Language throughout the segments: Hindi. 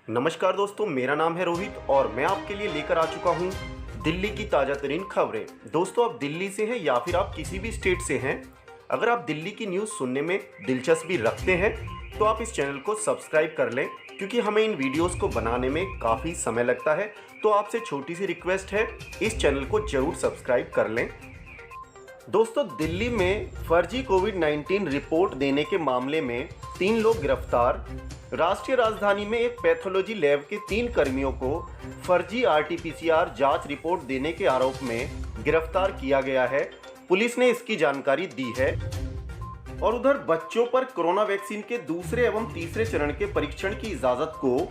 नमस्कार दोस्तों, मेरा नाम है रोहित और मैं आपके लिए लेकर आ चुका हूं दिल्ली की ताज़ा तरीन खबरें। दोस्तों, आप दिल्ली से हैं या फिर आप किसी भी स्टेट से हैं, अगर आप दिल्ली की न्यूज़ सुनने में दिलचस्पी रखते हैं तो आप इस चैनल को सब्सक्राइब कर लें, क्योंकि हमें इन वीडियोस को बनाने में काफ़ी समय लगता है। तो आपसे छोटी सी रिक्वेस्ट है, इस चैनल को ज़रूर सब्सक्राइब कर लें। दोस्तों, दिल्ली में फर्जी कोविड-19 रिपोर्ट देने के मामले में 3 लोग गिरफ्तार। राष्ट्रीय राजधानी में एक पैथोलॉजी लैब के 3 कर्मियों को फर्जी आरटी-पीसीआर जांच रिपोर्ट देने के आरोप में गिरफ्तार किया गया है। पुलिस ने इसकी जानकारी दी है। और उधर बच्चों पर कोरोना वैक्सीन के दूसरे एवं तीसरे चरण के परीक्षण की इजाजत को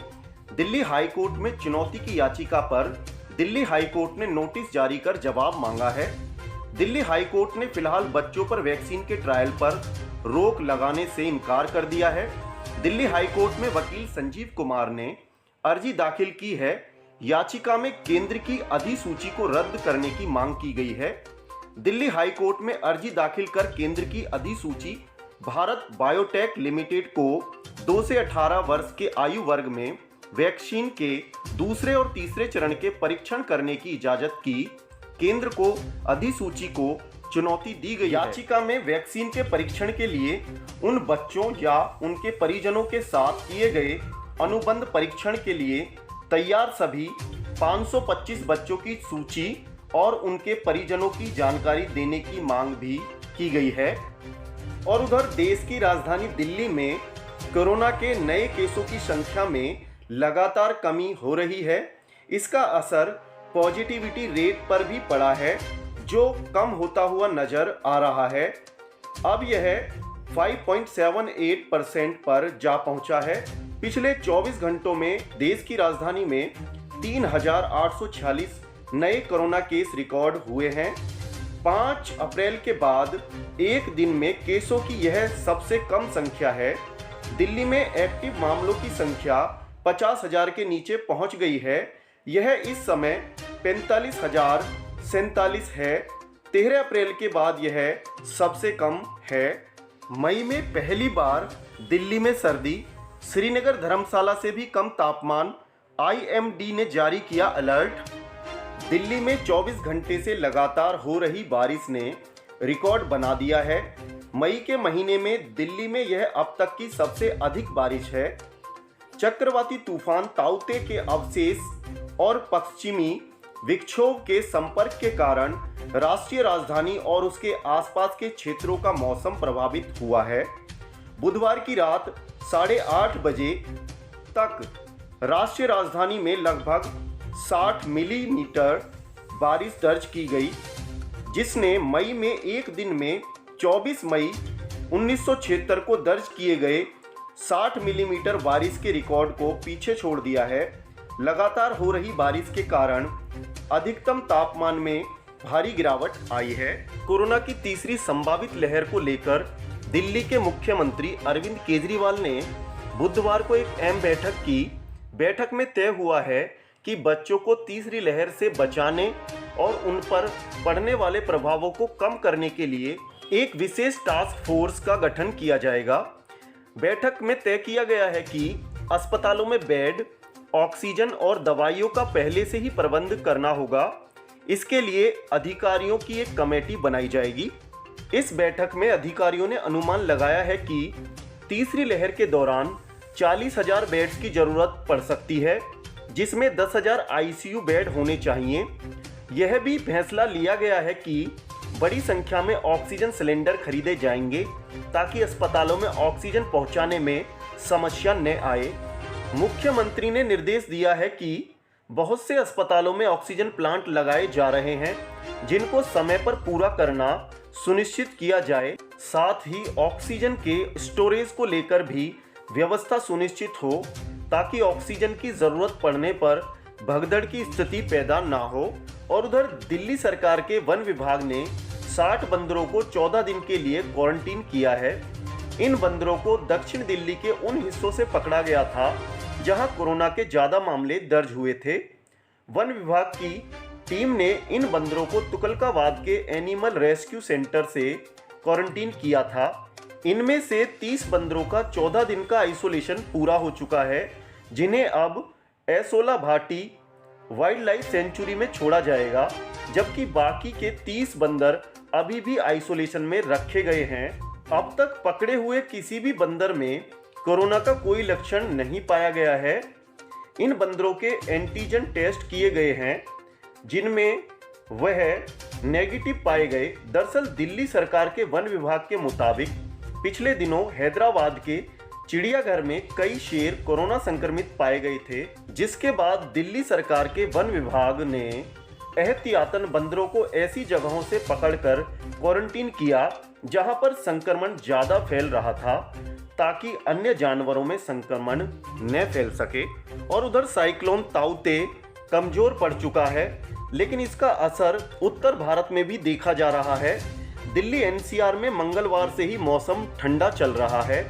दिल्ली हाई कोर्ट में चुनौती की याचिका पर दिल्ली हाई कोर्ट ने नोटिस जारी कर जवाब मांगा है। दिल्ली हाई कोर्ट ने फिलहाल बच्चों पर वैक्सीन के ट्रायल पर रोक लगाने से इनकार कर दिया है। दिल्ली हाई कोर्ट में वकील संजीव कुमार ने अर्जी दाखिल की है। याचिका में केंद्र की अधिसूची को रद्द करने की मांग की गई है। दिल्ली हाई कोर्ट में अर्जी दाखिल कर केंद्र की अधिसूची भारत बायोटेक लिमिटेड को 2 से 18 वर्ष के आयु वर्ग में वैक्सीन के दूसरे और तीसरे चरण के परीक्षण करने की इजाजत की केंद्र को अधिसूची को चुनौती दी गई। याचिका में वैक्सीन के परीक्षण के लिए उन बच्चों या उनके परिजनों के साथ किए गए अनुबंध परीक्षण के लिए तैयार सभी 525 बच्चों की सूची और उनके परिजनों की जानकारी देने की मांग भी की गई है। और उधर देश की राजधानी दिल्ली में कोरोना के नए केसों की संख्या में लगातार कमी हो रही है। इसका असर पॉजिटिविटी रेट पर भी पड़ा है, जो कम होता हुआ नजर आ रहा है। अब यह 5.78% पर जा पहुंचा है। पिछले 24 घंटों में देश की राजधानी में 3,846 नए कोरोना केस रिकॉर्ड हुए हैं। 5 अप्रैल के बाद एक दिन में केसों की यह सबसे कम संख्या है। दिल्ली में एक्टिव मामलों की संख्या 50,000 के नीचे पहुंच गई है। यह इस समय 45,047 है। 13 अप्रैल के बाद यह सबसे कम है। मई में पहली बार दिल्ली में सर्दी, श्रीनगर धर्मशाला से भी कम तापमान, IMD ने जारी किया अलर्ट। दिल्ली में 24 घंटे से लगातार हो रही बारिश ने रिकॉर्ड बना दिया है। मई के महीने में दिल्ली में यह अब तक की सबसे अधिक बारिश है। चक्रवाती तूफान ताउते के अवशेष और पश्चिमी विक्षोभ के संपर्क के कारण राष्ट्रीय राजधानी और उसके आसपास के क्षेत्रों का मौसम प्रभावित हुआ है। बुधवार की रात 8:30 बजे तक राष्ट्रीय राजधानी में लगभग 60 मिलीमीटर बारिश दर्ज की गई, जिसने मई में एक दिन में 24 मई 1976 को दर्ज किए गए 60 मिलीमीटर बारिश के रिकॉर्ड को पीछे छोड़ दिया है। लगातार हो रही बारिश के कारण अधिकतम तापमान में भारी गिरावट आई है। कोरोना की तीसरी संभावित लहर को लेकर दिल्ली के मुख्यमंत्री अरविंद केजरीवाल ने बुधवार को एक अहम बैठक की। बैठक में तय हुआ है कि बच्चों को तीसरी लहर से बचाने और उन पर पड़ने वाले प्रभावों को कम करने के लिए एक विशेष टास्क फोर्स का गठन किया जाएगा। बैठक में तय किया गया है कि अस्पतालों में बेड, ऑक्सीजन और दवाइयों का पहले से ही प्रबंध करना होगा। इसके लिए अधिकारियों की एक कमेटी बनाई जाएगी। इस बैठक में अधिकारियों ने अनुमान लगाया है कि तीसरी लहर के दौरान 40,000 बेड्स की जरूरत पड़ सकती है, जिसमें 10,000 ICU बेड होने चाहिए। यह भी फैसला लिया गया है कि बड़ी संख्या में ऑक्सीजन सिलेंडर खरीदे जाएंगे, ताकि अस्पतालों में ऑक्सीजन पहुंचाने में समस्या न आए। मुख्यमंत्री ने निर्देश दिया है कि बहुत से अस्पतालों में ऑक्सीजन प्लांट लगाए जा रहे हैं, जिनको समय पर पूरा करना सुनिश्चित किया जाए। साथ ही ऑक्सीजन के स्टोरेज को लेकर भी व्यवस्था सुनिश्चित हो, ताकि ऑक्सीजन की जरूरत पड़ने पर भगदड़ की स्थिति पैदा ना हो। और उधर दिल्ली सरकार के वन विभाग ने 60 बंदरों को 14 दिन के लिए क्वारंटीन किया है। इन बंदरों को दक्षिण दिल्ली के उन हिस्सों से पकड़ा गया था जहां कोरोना के ज्यादा मामले दर्ज हुए थे। वन विभाग की टीम ने इन बंदरों को तुगलकाबाद के एनिमल रेस्क्यू सेंटर से क्वारंटीन किया था। इनमें से 30 बंदरों का 14 दिन का आइसोलेशन पूरा हो चुका है, जिन्हें अब एसोला भाटी वाइल्ड लाइफ सेंचुरी में छोड़ा जाएगा, जबकि बाकी के 30 बंदर अभी भी आइसोलेशन में रखे गए हैं। अब तक पकड़े हुए किसी भी बंदर में कोरोना का कोई लक्षण नहीं पाया गया है। इन बंदरों के एंटीजन टेस्ट किए गए हैं, जिनमें वह नेगेटिव पाए गए। दरअसल दिल्ली सरकार के वन विभाग के मुताबिक पिछले दिनों हैदराबाद के चिड़ियाघर में कई शेर कोरोना संक्रमित पाए गए थे, जिसके बाद दिल्ली सरकार के वन विभाग ने एहतियातन बंदरों को ऐसी जगहों से पकड़कर क्वारंटीन किया जहां पर संक्रमण ज्यादा फैल रहा था, ताकि अन्य जानवरों में संक्रमण न फैल सके। और उधर साइक्लोन ताउते कमजोर पड़ चुका है, लेकिन इसका असर उत्तर भारत में भी देखा जा रहा है। दिल्ली एनसीआर में मंगलवार से ही मौसम ठंडा चल रहा है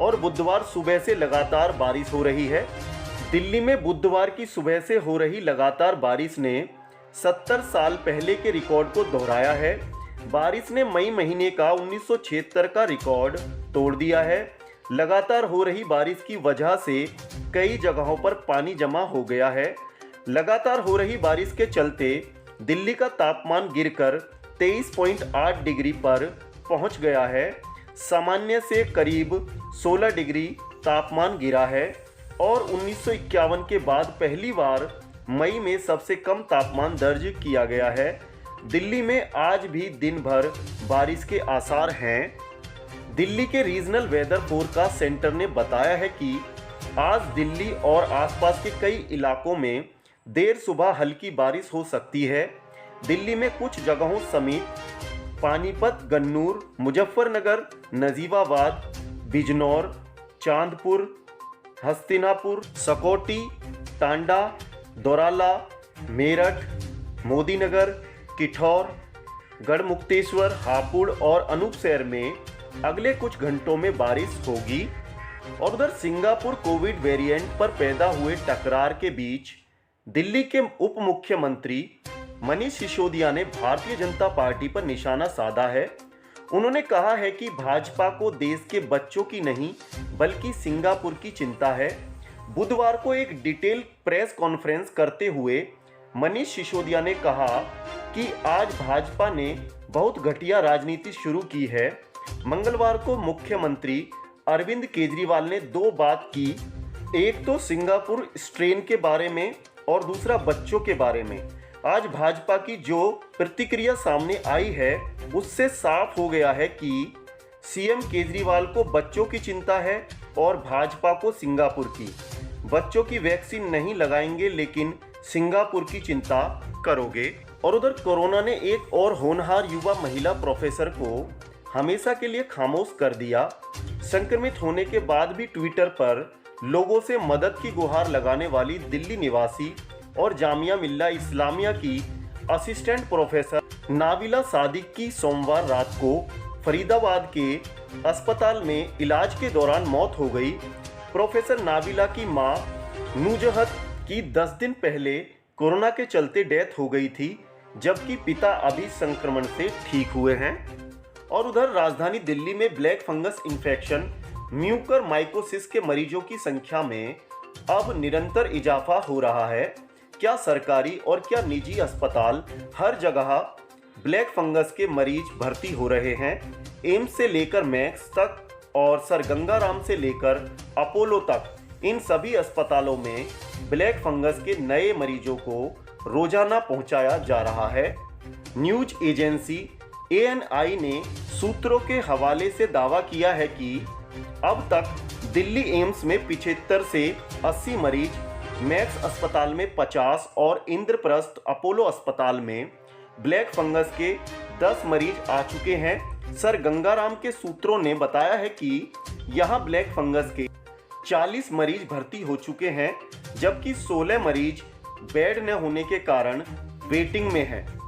और बुधवार सुबह से लगातार बारिश हो रही है। दिल्ली में बुधवार की सुबह से हो रही लगातार बारिश ने 70 साल पहले के रिकॉर्ड को दोहराया है। बारिश ने मई महीने का 1976 का रिकॉर्ड तोड़ दिया है। लगातार हो रही बारिश की वजह से कई जगहों पर पानी जमा हो गया है। लगातार हो रही बारिश के चलते दिल्ली का तापमान गिरकर 23.8 डिग्री पर पहुंच गया है। सामान्य से करीब 16 डिग्री तापमान गिरा है और 1951 के बाद पहली बार मई में सबसे कम तापमान दर्ज किया गया है। दिल्ली में आज भी दिन भर बारिश के आसार हैं। दिल्ली के रीजनल वेदर फोरकास्ट सेंटर ने बताया है कि आज दिल्ली और आसपास के कई इलाकों में देर सुबह हल्की बारिश हो सकती है। दिल्ली में कुछ जगहों समेत पानीपत, गन्नूर, मुजफ्फरनगर, नजीबाबाद, बिजनौर, चांदपुर, हस्तिनापुर, सकौटी, टांडा, दोराला, मेरठ, मोदीनगर, किठौर, गढ़मुक्तेश्वर, हापुड़ और अनूपशहर में अगले कुछ घंटों में बारिश होगी। और उधर सिंगापुर कोविड वेरिएंट पर पैदा हुए टकरार के बीच दिल्ली के उप मुख्यमंत्री मनीष सिसोदिया ने भारतीय जनता पार्टी पर निशाना साधा है। उन्होंने कहा है कि भाजपा को देश के बच्चों की नहीं बल्कि सिंगापुर की चिंता है। बुधवार को एक डिटेल प्रेस कॉन्फ्रेंस करते हुए मनीष सिसोदिया ने कहा कि आज भाजपा ने बहुत घटिया राजनीति शुरू की है। मंगलवार को मुख्यमंत्री अरविंद केजरीवाल ने दो बात की, एक तो सिंगापुर स्ट्रेन के बारे में और दूसरा बच्चों के बारे में। आज भाजपा की जो प्रतिक्रिया सामने आई है उससे साफ हो गया है कि सीएम केजरीवाल को बच्चों की चिंता है और भाजपा को सिंगापुर की। बच्चों की वैक्सीन नहीं लगाएंगे लेकिन सिंगापुर की चिंता करोगे। और उधर कोरोना ने एक और होनहार युवा महिला प्रोफेसर को हमेशा के लिए खामोश कर दिया। संक्रमित होने के बाद भी ट्विटर पर लोगों से मदद की गुहार लगाने वाली दिल्ली निवासी और जामिया मिल्ला इस्लामिया की असिस्टेंट प्रोफेसर नाबिला सादिक की सोमवार रात को फरीदाबाद के अस्पताल में इलाज के दौरान मौत हो गई। प्रोफेसर नाबिला की मां नुजहत की 10 दिन पहले कोरोना के चलते डेथ हो गई थी, जबकि पिता अभी संक्रमण से ठीक हुए हैं। और उधर राजधानी दिल्ली में ब्लैक फंगस इन्फेक्शन म्यूकरमाइकोसिस के मरीजों की संख्या में अब निरंतर इजाफा हो रहा है। क्या सरकारी और क्या निजी अस्पताल, हर जगह ब्लैक फंगस के मरीज भर्ती हो रहे हैं। एम्स से लेकर मैक्स तक और सर गंगाराम से लेकर अपोलो तक, इन सभी अस्पतालों में ब्लैक फंगस के नए मरीजों को रोजाना पहुंचाया जा रहा है। न्यूज एजेंसी ANI ने सूत्रों के हवाले से दावा किया है कि अब तक दिल्ली एम्स में 75 से 80 मरीज, मैक्स अस्पताल में 50 और इंद्रप्रस्थ अपोलो अस्पताल में ब्लैक फंगस के 10 मरीज आ चुके हैं। सर गंगाराम के सूत्रों ने बताया है कि यहां ब्लैक फंगस के 40 मरीज भर्ती हो चुके हैं, जबकि 16 मरीज बेड न होने के कारण वेटिंग में हैं।